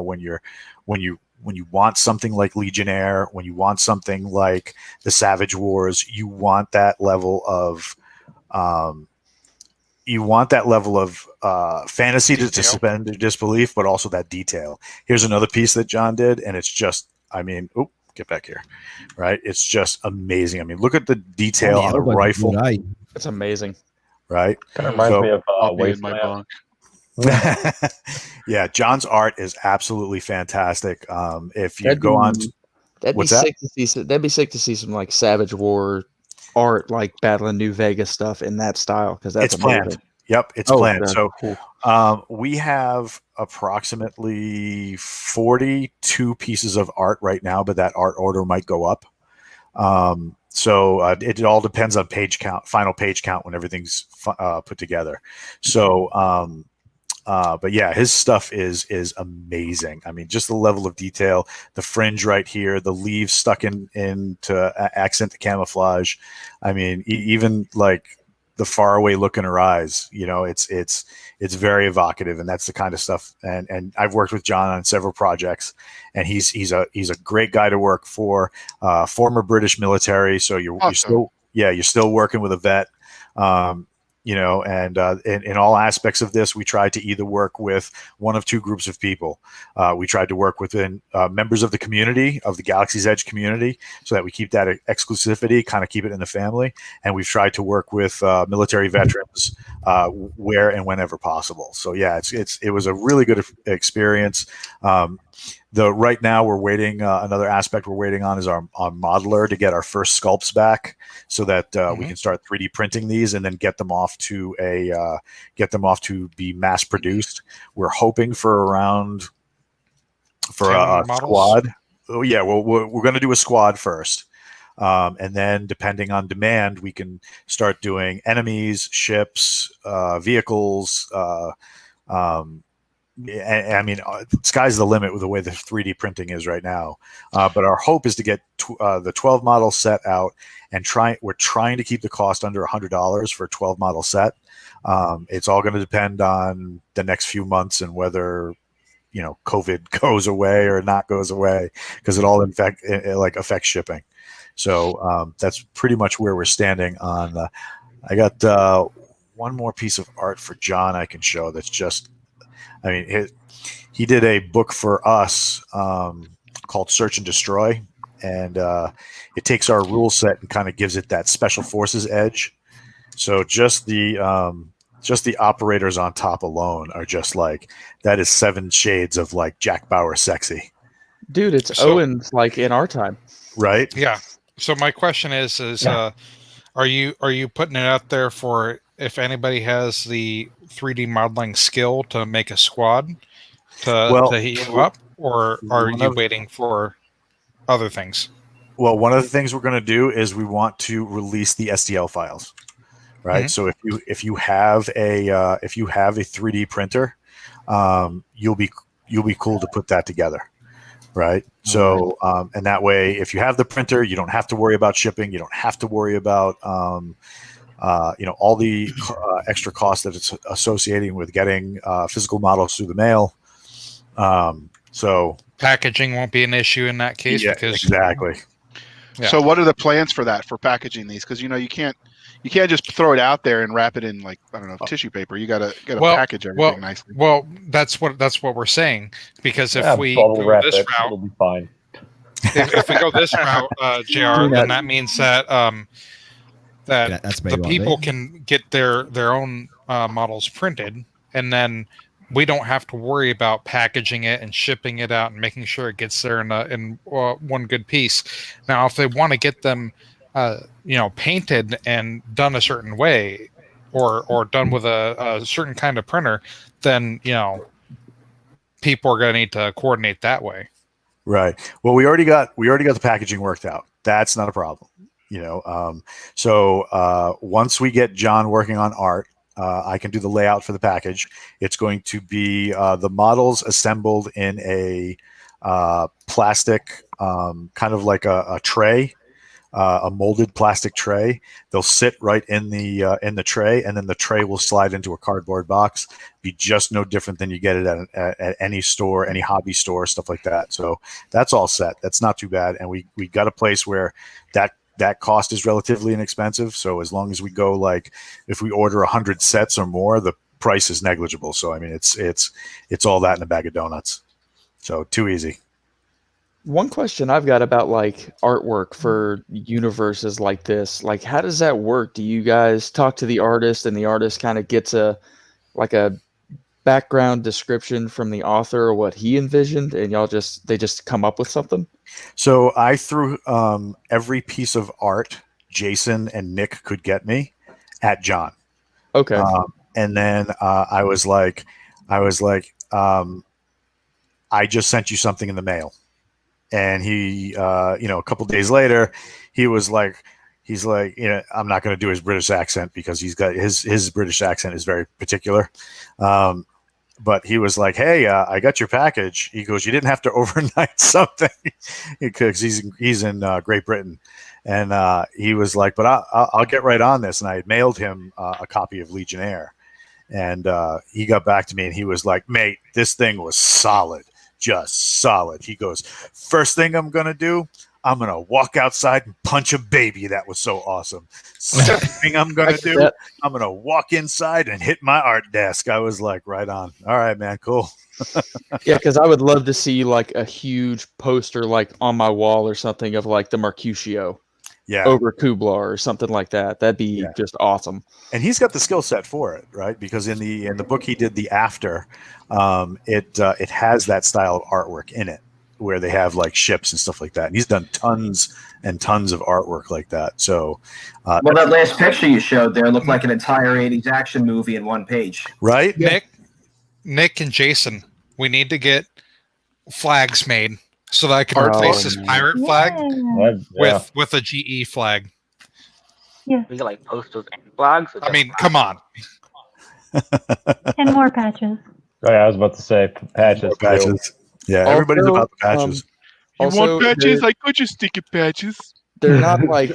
when you want something like Legionnaire, when you want something like the Savage Wars. You want that level of fantasy to suspend your disbelief, but also that detail. Here's another piece that John did, and it's just, I mean, get back here, right? It's just amazing. I mean, look at the detail on the rifle. It's amazing, right? Kind of reminds me of I'll be in my Wasteland. bunk. Yeah, John's art is absolutely fantastic. If you go on, that'd be sick to see. That'd be sick to see some like Savage War art, like Battle of New Vegas stuff in that style, because that's it's amazing. planned. Yep, it's planned. So cool. we have approximately 42 pieces of art right now, but that art order might go up. So it all depends on page count, final page count when everything's put together. So, but yeah, his stuff is amazing. I mean, just the level of detail, the fringe right here, the leaves stuck in to accent the camouflage. I mean, even like the faraway look in her eyes, you know, it's very evocative, and that's the kind of stuff. And I've worked with John on several projects, and he's a great guy to work for. Former British military, so you're still working with a vet. You know, and in all aspects of this, we tried to either work with one of two groups of people. We tried to work within members of the community, of the Galaxy's Edge community, so that we keep that exclusivity, kind of keep it in the family. And we've tried to work with military veterans where and whenever possible. So yeah, it was a really good experience. Right now we're waiting. Another aspect we're waiting on is our modeler to get our first sculpts back, so that we can start 3D printing these and then get them off to be mass produced. We're hoping for a squad. Oh yeah, well we're going to do a squad first, and then depending on demand, we can start doing enemies, ships, vehicles. I mean, sky's the limit with the way the 3D printing is right now. But our hope is to get the 12 model set out, and we're trying to keep the cost under $100 for a 12 model set. It's all going to depend on the next few months and whether, you know, COVID goes away or not goes away, because it all affects shipping. So that's pretty much where we're standing on. I got one more piece of art for John I can show that's just, I mean, he did a book for us called Search and Destroy, and it takes our rule set and kind of gives it that special forces edge. So just the operators on top alone are just like, that is 7 shades of like Jack Bauer sexy. Dude, it's Owen's like in our time. Right? Yeah. So my question is are you putting it out there for if anybody has the 3D modeling skill to make a squad to heat you up, or are you waiting for other things? Well, one of the things we're going to do is we want to release the STL files, right? So if you have a 3D printer, you'll be cool to put that together, right? So and that way, if you have the printer, you don't have to worry about shipping. You don't have to worry about all the extra costs that it's associating with getting physical models through the mail. So packaging won't be an issue in that case. Yeah, because exactly. Yeah. So what are the plans for that, for packaging these? Because, you know, you can't just throw it out there and wrap it in, like, I don't know, tissue paper. You gotta package everything nicely. Well, that's what we're saying, because if we go this route, it'll be fine. If we go this route, JR, then that means that that's the people can get their own models printed, and then we don't have to worry about packaging it and shipping it out and making sure it gets there in one good piece. Now, if they want to get them, painted and done a certain way, or done with a certain kind of printer, then, you know, people are going to need to coordinate that way. Right. Well, we already got the packaging worked out. That's not a problem. You know, so once we get John working on art, I can do the layout for the package. It's going to be the models assembled in a plastic, kind of like a tray, a molded plastic tray. They'll sit right in the tray, and then the tray will slide into a cardboard box. Be just no different than you get it at any store, any hobby store, stuff like that. So that's all set. That's not too bad, and we got a place where that cost is relatively inexpensive. So as long as we go, like, if we order 100 sets or more, the price is negligible. So I mean, it's all that in a bag of donuts. So too easy. One question I've got about like artwork for universes like this, like how does that work? Do you guys talk to the artist and the artist kind of gets a background description from the author or what he envisioned, and they just come up with something? So I threw every piece of art Jason and Nick could get me at John. Okay. And then I was like, I just sent you something in the mail. And he, a couple days later, he's like, I'm not going to do his British accent because he's got his British accent is very particular. But he was like, hey, I got your package. He goes, you didn't have to overnight something because he's in Great Britain. And he was like, but I'll get right on this. And I had mailed him a copy of Legionnaire. And he got back to me and he was like, mate, this thing was solid. Just solid. He goes, first thing I'm going to do, I'm going to walk outside and punch a baby. That was so awesome. Second thing I'm going to do, I'm going to walk inside and hit my art desk. I was like, right on. All right, man. Cool. Yeah, because I would love to see like a huge poster like on my wall or something of like the Mercutio over Kublar or something like that. That'd be just awesome. And he's got the skill set for it, right? Because in the book he did, the After, it has that style of artwork in it where they have like ships and stuff like that. And he's done tons and tons of artwork like that. So, well, that last picture you showed there looked like an entire 80s action movie in one page. Right? Nick and Jason, we need to get flags made so that I can replace this pirate flag with a GE flag. Yeah. We get like posters and flags. I mean, come on. And more patches. Oh, yeah, I was about to say patches. Yeah, everybody's about the patches. You want patches? I could just stick it patches. They're not like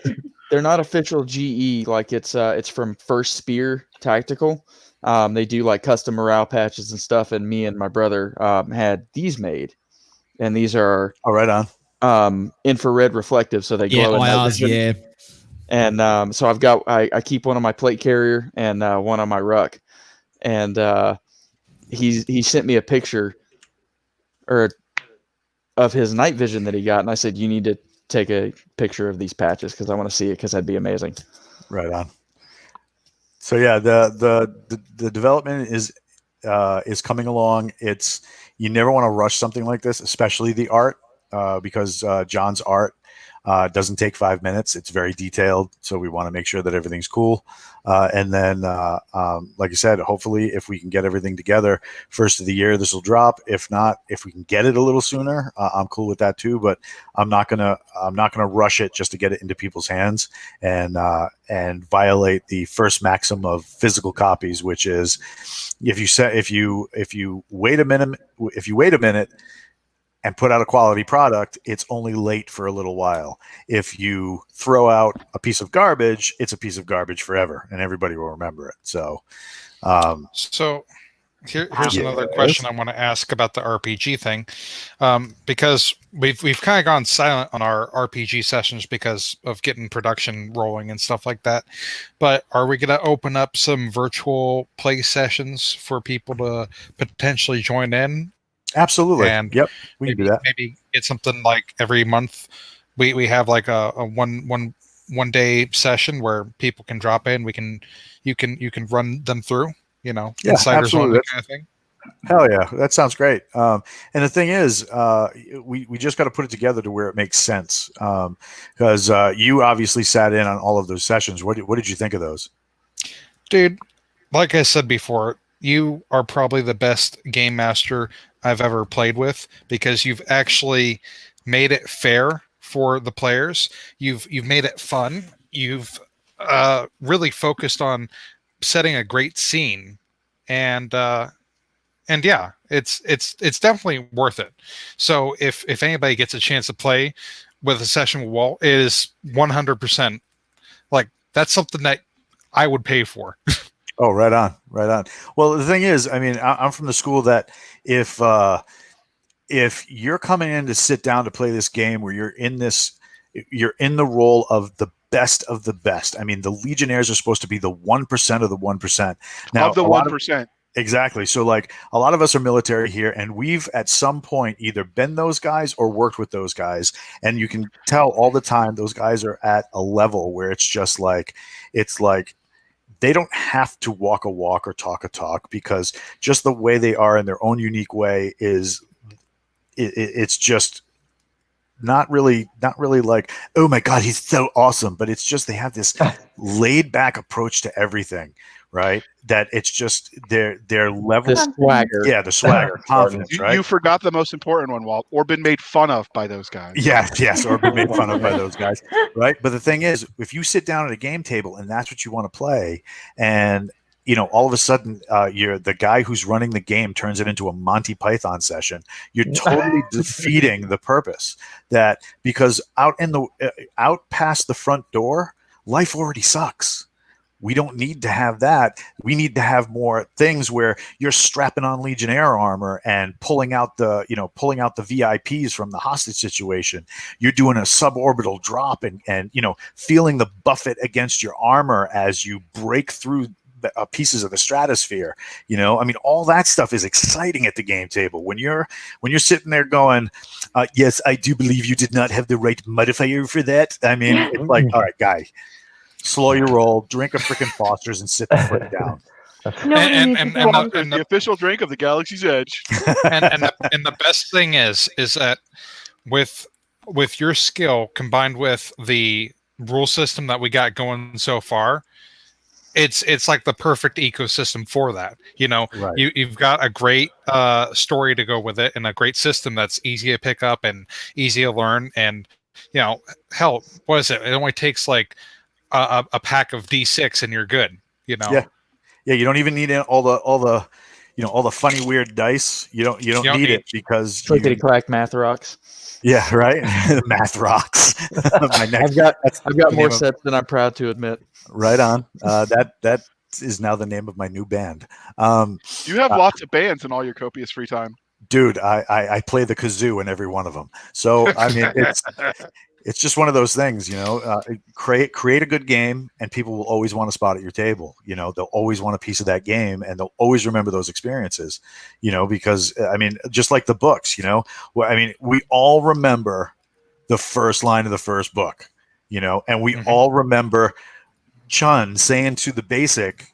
they're not official GE. Like it's from First Spear Tactical. They do like custom morale patches and stuff. And me and my brother had these made, and these are right on infrared reflective, so they glow. Yeah. And so I keep one on my plate carrier and one on my ruck, and he sent me a picture of his night vision that he got, and I said, you need to take a picture of these patches because I want to see it because that'd be amazing. Right on. So yeah, the development is coming along. You never want to rush something like this, especially the art, because John's art doesn't take 5 minutes. It's very detailed, so we want to make sure that everything's cool. And then, like I said, hopefully, if we can get everything together first of the year, this will drop. If not, if we can get it a little sooner, I'm cool with that too. But I'm not gonna rush it just to get it into people's hands and violate the first maxim of physical copies, which is if you wait a minute and put out a quality product, it's only late for a little while. If you throw out a piece of garbage, it's a piece of garbage forever, and everybody will remember it. So, here's another question I want to ask about the RPG thing, because we've kind of gone silent on our RPG sessions because of getting production rolling and stuff like that. But are we going to open up some virtual play sessions for people to potentially join in? Absolutely. And we can do that. Maybe get something like every month. We have like a one day session where people can drop in. You can run them through. Insiders only kind of thing. Hell yeah, that sounds great. And the thing is, we just got to put it together to where it makes sense. Because you obviously sat in on all of those sessions. What did you think of those? Dude, like I said before, you are probably the best game master I've ever played with because you've actually made it fair for the players. You've made it fun. You've really focused on setting a great scene, and And yeah, it's definitely worth it. So if anybody gets a chance to play with a session with Walt, it is 100% like that's something that I would pay for. Oh, right on, right on. Well, the thing is, I mean, I'm from the school that if you're coming in to sit down to play this game where you're in the role of the best of the best. I mean, the Legionnaires are supposed to be the 1% of the 1%. Now, of the 1%. Exactly. So like a lot of us are military here, and we've at some point either been those guys or worked with those guys. And you can tell all the time those guys are at a level where it's just like, they don't have to walk a walk or talk a talk, because just the way they are in their own unique way is it's just not really like, oh my God, he's so awesome. But it's just, they have this laid back approach to everything, right? That it's just their level. The swagger. Yeah, the swagger, confidence, right? You forgot the most important one, Walt, or been made fun of by those guys. Yes, or been made fun of by those guys, right? But the thing is, if you sit down at a game table and that's what you want to play, and all of a sudden, you're the guy who's running the game turns it into a Monty Python session. You're totally defeating the purpose. That because out past the front door, life already sucks. We don't need to have that. We need to have more things where you're strapping on Legionnaire armor and pulling out the VIPs from the hostage situation. You're doing a suborbital drop and feeling the buffet against your armor as you break through pieces of the stratosphere. I mean, all that stuff is exciting at the game table. When you're sitting there going, yes, I do believe you did not have the right modifier for that. I mean, it's like, all right, guy, slow your roll, drink a freaking Foster's and sit the foot down. The official drink of the Galaxy's Edge. and the best thing is that with your skill combined with the rule system that we got going so far, it's like the perfect ecosystem for that. Right. You've got a great story to go with it, and a great system that's easy to pick up and easy to learn. And hell, what is it? It only takes like a pack of D6 and you're good. Yeah. You don't even need all the funny weird dice. You don't need it because clickety clack math rocks. Yeah, right. Math rocks. I've got more sets than I'm proud to admit. Right on. That is now the name of my new band. You have lots of bands in all your copious free time. Dude, I play the kazoo in every one of them. So I mean, it's just one of those things, create a good game and people will always want a spot at your table. They'll always want a piece of that game and they'll always remember those experiences, because I mean, just like the books, I mean, we all remember the first line of the first book, and we all remember Chun saying to the basic,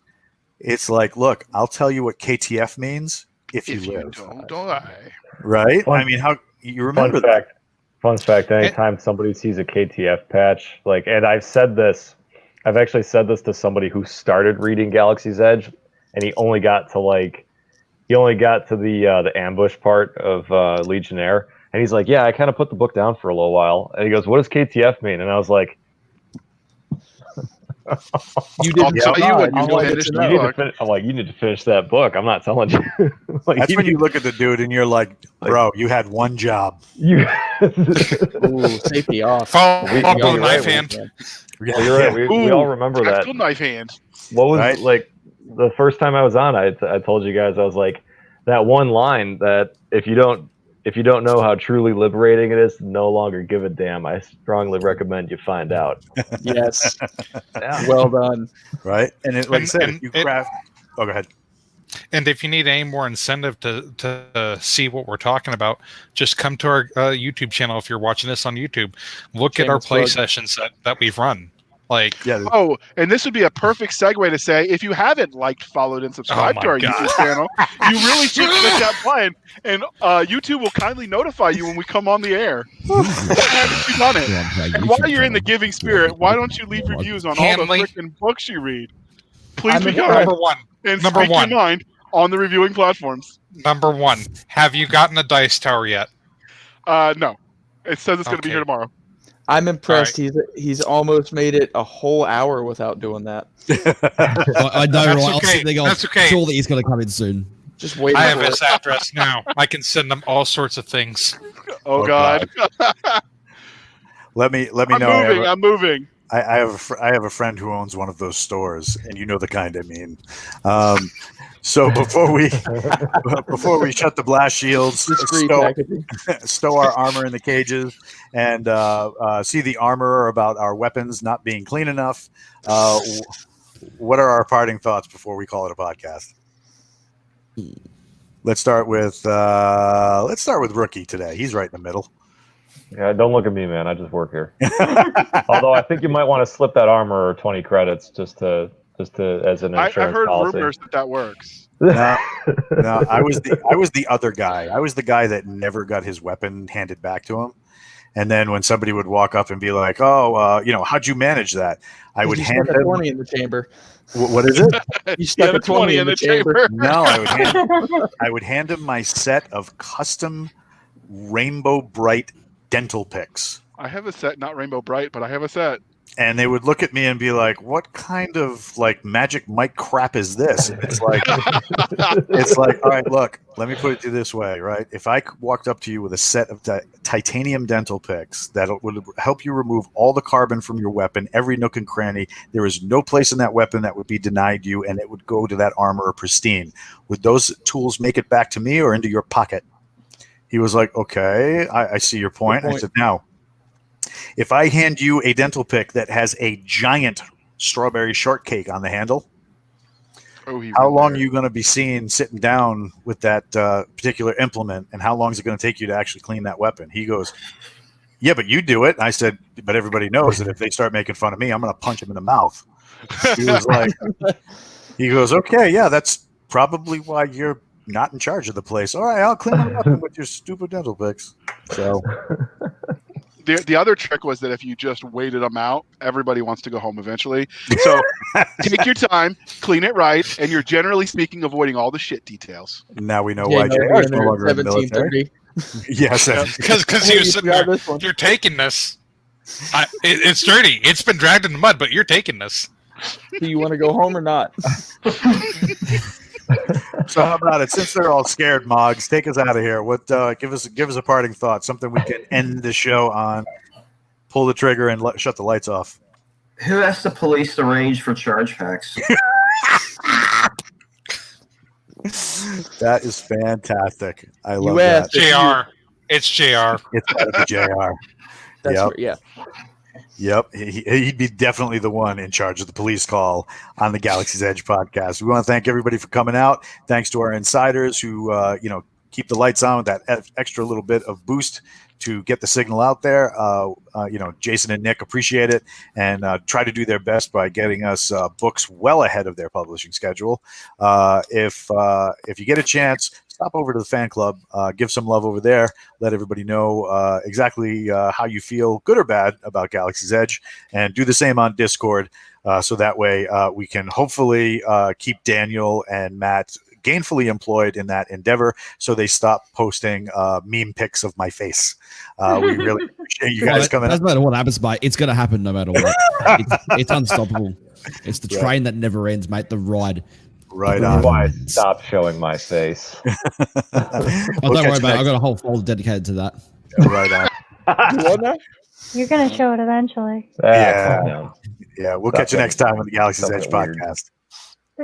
it's like, look, I'll tell you what KTF means if you live. Don't die. Right? I mean, how you remember that. Fun fact, anytime somebody sees a KTF patch, and I've actually said this to somebody who started reading Galaxy's Edge, and he only got to the ambush part of Legionnaire, and he's like, yeah, I kind of put the book down for a little while, and he goes, what does KTF mean? And I was like, you didn't tell you what you finished the book. I'm like, you need to finish that book. I'm not telling you. That's when you look at the dude and you're like, bro, you had one job. Ooh, safety off. Follow knife hand. Yeah, you're right. We all remember that. Knife hand. What was the first time I was on? I told you guys, I was like, that one line that if you don't know how truly liberating it is to no longer give a damn, I strongly recommend you find out. Yes. Yeah. Well done. Right. And like I said, if you craft. Oh, go ahead. And if you need any more incentive to see what we're talking about, just come to our YouTube channel. If you're watching this on YouTube, look at our play sessions that we've run. Oh, and this would be a perfect segue to say, if you haven't liked, followed, and subscribed to our YouTube channel, you really should click that button, and YouTube will kindly notify you when we come on the air. Why haven't you done it? And while you're in the giving spirit, why don't you leave reviews on all the freaking books you read? Please be kind. Number one. And speak your mind on the reviewing platforms. Number one. Have you gotten a dice tower yet? No. It says it's going to be here tomorrow. I'm impressed. Right. He's almost made it a whole hour without doing that. I know, That's right? Okay. That's okay. Surely he's going to come in soon. Just wait. I have his address now. I can send them all sorts of things. Oh God. Let me I'm know. moving. I'm moving. I have a friend who owns one of those stores, and you know the kind I mean. So before we shut the blast shields, stow our armor in the cages, and see the armorer about our weapons not being clean enough. What are our parting thoughts before we call it a podcast? Let's start with Rookie today. He's right in the middle. Yeah, don't look at me, man. I just work here. Although I think you might want to slip that armor 20 credits just to as an insurance I've heard policy. rumors that works. No, I was the other guy. I was the guy that never got his weapon handed back to him. And then when somebody would walk up and be like, "Oh, how'd you manage that?" I would hand them 20 in the chamber. What is it? You stuck a 20 in the chamber. No, I would hand him my set of custom Rainbow Bright dental picks. I have a set, not Rainbow Bright, but I have a set. And they would look at me and be like, "What kind of Magic Mike crap is this?" It's like, all right, look, let me put it to you this way, right? If I walked up to you with a set of titanium dental picks that would help you remove all the carbon from your weapon, every nook and cranny, there is no place in that weapon that would be denied you, and it would go to that armorer pristine. Would those tools make it back to me or into your pocket? He was like, "Okay, I see your point." I said, "Now, if I hand you a dental pick that has a giant strawberry shortcake on the handle, how long are you going to be seen sitting down with that particular implement, and how long is it going to take you to actually clean that weapon?" He goes, "Yeah, but you do it." And I said, "But everybody knows that if they start making fun of me, I'm going to punch him in the mouth." He was like, he goes, "Okay, yeah, that's probably why you're not in charge of the place. All right, I'll clean my weapon with your stupid dental picks." So... The other trick was that if you just waited them out, everybody wants to go home eventually. So take your time, clean it right, and you're generally speaking avoiding all the shit details. Now we know why JR is no longer in the military. Yes, because he was sitting there. You're taking this. It's dirty. It's been dragged in the mud, but you're taking this. Do you want to go home or not? So how about it? Since they're all scared, Moggs, take us out of here. What? Give us a parting thought. Something we can end the show on. Pull the trigger and shut the lights off. Who asked the police to range for charge packs? That is fantastic. I love that. JR. It's JR. It's got to be JR. That's right, yeah. Yep, he'd be definitely the one in charge of the police call on the Galaxy's Edge podcast. We want to thank everybody for coming out. Thanks to our insiders who, keep the lights on with that extra little bit of boost to get the signal out there. Jason and Nick appreciate it and try to do their best by getting us books well ahead of their publishing schedule. If you get a chance, stop over to the fan club, give some love over there, let everybody know exactly how you feel, good or bad, about Galaxy's Edge, and do the same on Discord so that way we can hopefully keep Daniel and Matt gainfully employed in that endeavor so they stop posting meme pics of my face. We really appreciate you guys coming. Doesn't matter what happens, mate. It's going to happen no matter what. It's unstoppable. It's the train that never ends, mate. The ride. Right on. Why stop showing my face? Don't worry about it. I've got a whole folder dedicated to that. Right on. You're going to show it eventually. Yeah. We'll catch you next time on the Galaxy's Edge podcast.